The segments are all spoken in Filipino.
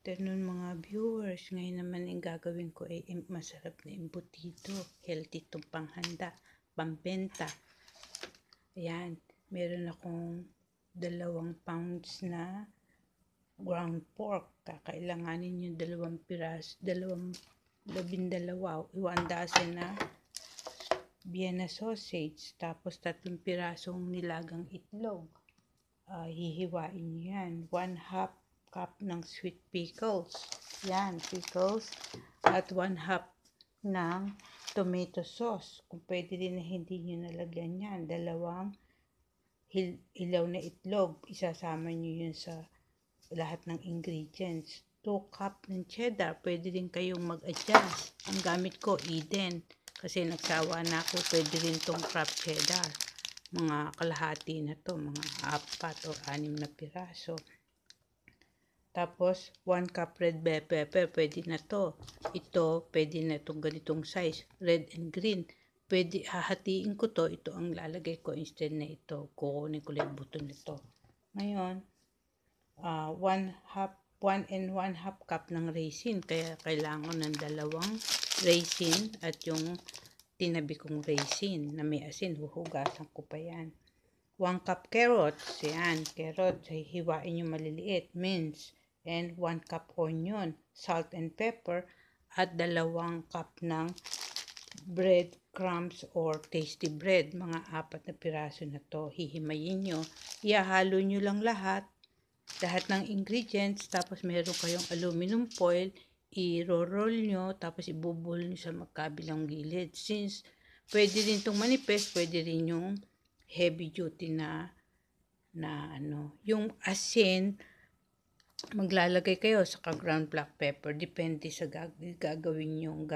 Afternoon mga viewers, ngayon naman ang gagawin ko ay masarap na embutido, healthy itong panghanda, pambenta. Ayan, meron akong 2 pounds na ground pork. Kakailanganin yung 2 piras, 12, 1 dozen na Vienna sausage, tapos 3 pirasong nilagang itlog. Hihiwain nyo yan. 1/2 cup ng sweet pickles. Yan, pickles. At 1/2 ng tomato sauce. Kung pwede din na hindi nyo nalagyan yan. 2 ilaw na itlog. Isasama nyo yun sa lahat ng ingredients. 2 cup ng cheddar. Pwede din kayong mag-adjust. Ang gamit ko, Eden. Kasi nagsawa na ako. Pwede rin tong Kraft cheddar. Mga kalahati na to, mga 4 o 6 na piraso. Tapos 1 cup red bell pepper, pwede na to. Ito, pwede na itong ganitong size, red and green. Pwede, hahatiin ko to, ito ang lalagay ko instead na ito. Kukunin ko lang yung buto nito. Ngayon, 1 and 1/2 cup ng raisin. Kaya kailangan ng 2 raisin at yung tinabi kong raisin na may asin, huhugasan ko pa yan. 1 cup carrots, yan, carrots, hiwain yung maliliit, mince, and 1 cup onion, salt and pepper, at 2 cup ng bread crumbs or tasty bread, mga 4 na piraso na to. Hihimayin nyo, ihahalo nyo lang lahat ng ingredients, tapos meron kayong aluminum foil, i-roll nyo, tapos ibubuhol nyo sa magkabilang gilid. Since pwede rin itong manipis, pwede rin yung heavy duty na yung asin, maglalagay kayo sa ground black pepper, depende sa gagamitin yung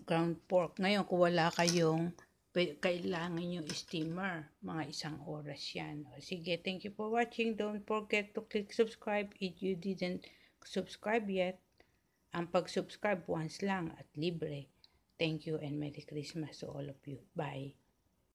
ground pork. Ngayon, kung wala kayong kailangan yung steamer, mga 1 oras yan. Sige, thank you for watching. Don't forget to click subscribe if you didn't subscribe yet. Ang pag-subscribe once lang at libre. Thank you and Merry Christmas to all of you. Bye.